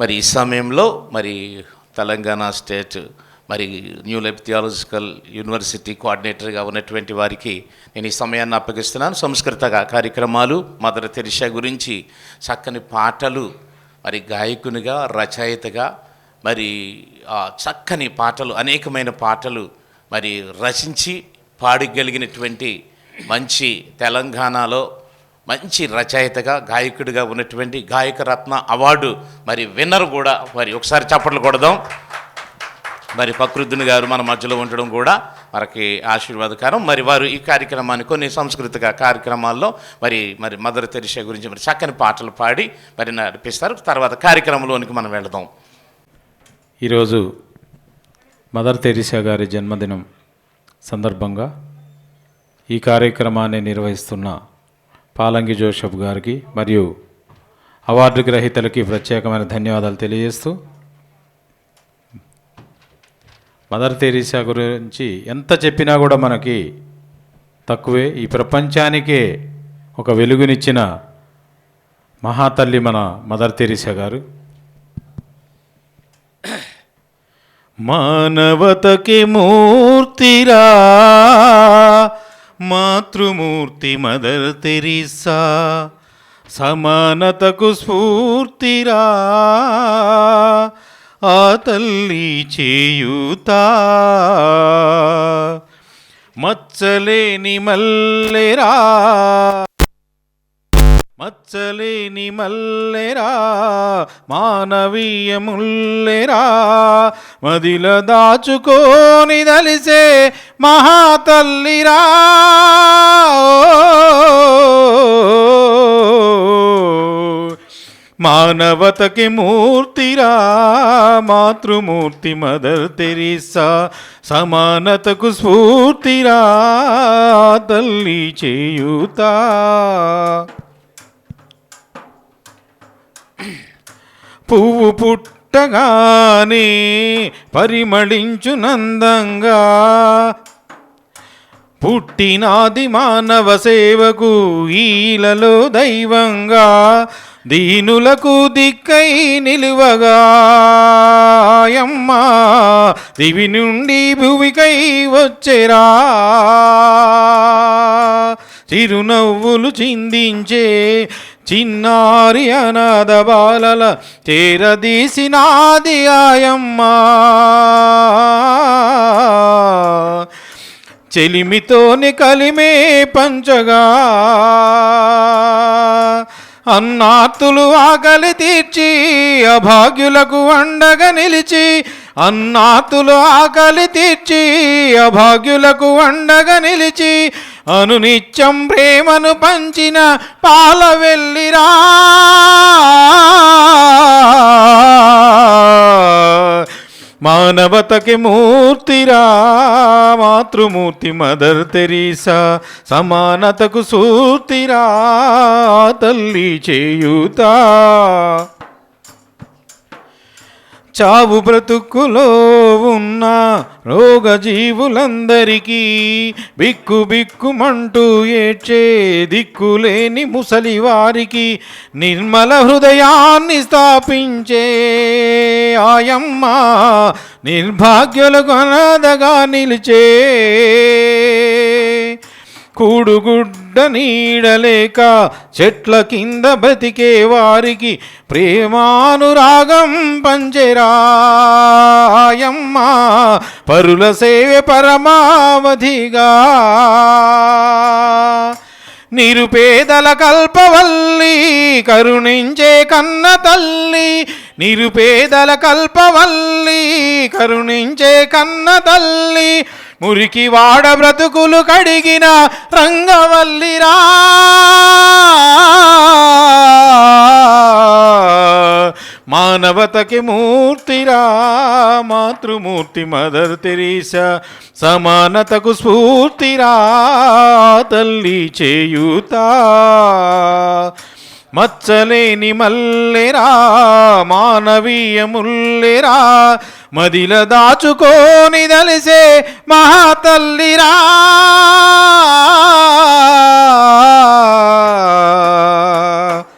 మరి ఈ సమయంలో మరి తెలంగాణ స్టేట్ మరి న్యూ లైఫ్ థియాలజికల్ యూనివర్సిటీ కోఆర్డినేటర్గా ఉన్నటువంటి వారికి నేను ఈ సమయాన్ని అప్పగిస్తున్నాను. సంస్కృత కార్యక్రమాలు, మదర్ తెరిసా గురించి చక్కని పాటలు, మరి గాయకునిగా రచయితగా మరి చక్కని పాటలు, అనేకమైన పాటలు మరి రచించి పాడగలిగినటువంటి మంచి తెలంగాణలో మంచి రచయితగా గాయకుడిగా ఉన్నటువంటి గాయకరత్న అవార్డు మరి విన్నర్ కూడా. మరి ఒకసారి చప్పట్లు కొడదాం. మరి ఫక్రుద్దీన్ గారు మన మధ్యలో ఉండడం కూడా మనకి ఆశీర్వాదకరం. మరి వారు ఈ కార్యక్రమాన్ని కొన్ని సాంస్కృతిక కార్యక్రమాల్లో మరి మదర్ తెరిసా గురించి మరి చక్కని పాటలు పాడి మరి నడిపిస్తారు. తర్వాత కార్యక్రమంలోనికి మనం వెళదాం. ఈరోజు మదర్ తెరిసా గారి జన్మదినం సందర్భంగా ఈ కార్యక్రమాన్ని నిర్వహిస్తున్న పాలంగి జోసెఫ్ గారికి మరియు అవార్డు గ్రహీతలకి ప్రత్యేకమైన ధన్యవాదాలు తెలియజేస్తూ, మదర్ తెరిసా గురించి ఎంత చెప్పినా కూడా మనకి తక్కువే. ఈ ప్రపంచానికే ఒక వెలుగునిచ్చిన మహాతల్లి మన మదర్ తెరిసా గారు. మానవతకి మూర్తిరా మాతృమూర్తి మదర్ తెరిసా, సమానతకు స్ఫూర్తిరా ఆ తల్లి చేయూతా, మచ్చలేని మల్లెరా మచ్చలేని మల్లెరా మానవీయముల్లెరా, మదిల దాచుకోని దలిసే మహాతల్లిరా, మానవతకి మూర్తిరా మాతృమూర్తి మదర్ తెరిసా, సమానతకు స్ఫూర్తిరా తల్లి చేయూతా. పువ్వు పుట్టగానే పరిమళించునందంగా, పుట్టినాది మానవ సేవకు ఈలలో దైవంగా, దీనులకు దిక్కై నిలువగా యమ్మా దివి నుండి భూమికై వచ్చెరా, చిరునవ్వులు చిందించే చిన్నారి అనాథ బాలల చేరదీసినాది ఆయమ్మా, చెలిమితోని కలిమే పంచగా, అన్నార్తులు ఆకలి తీర్చి అభాగ్యులకు అండగా నిలిచి, అన్నార్తులు ఆకలి తీర్చి అభాగ్యులకు అండగా నిలిచి, అనునిత్యం ప్రేమను పంచిన పాల వెళ్ళిరా, మానవతకి మూర్తిరా మాతృమూర్తి మదర్ తెరిసా, సమానతకు సూర్తిరా తల్లి చేయూతా. చావు బ్రతుకులో ఉన్న రోగజీవులందరికీ బిక్కు బిక్కుమంటూ ఏడ్చే దిక్కులేని ముసలివారికి నిర్మల హృదయాన్ని స్థాపించే ఆయమ్మ, నిర్భాగ్యులకు అనాథగా నిలిచే, కూడుగుడ్డ నీడలేక చెట్ల కింద బతికే వారికి ప్రేమానురాగం పంచెరాయమ్మ, పరుల సేవ పరమావధిగా, నిరుపేదల కల్పవల్లి కరుణించే కన్న తల్లి, నిరుపేదల కల్పవల్లి కరుణించే కన్న తల్లి, మురికి వాడ బ్రతుకులు కడిగిన రంగవల్లిరా, మానవతకి మూర్తిరా మాతృమూర్తి మదర్ తెరిసా, సమానతకు స్ఫూర్తిరా తల్లి చేయూతా, మచ్చలేని మల్లెరా మానవీయముల్లెరా, మదిల దాచుకోని దలిసే మహాతల్లిరా,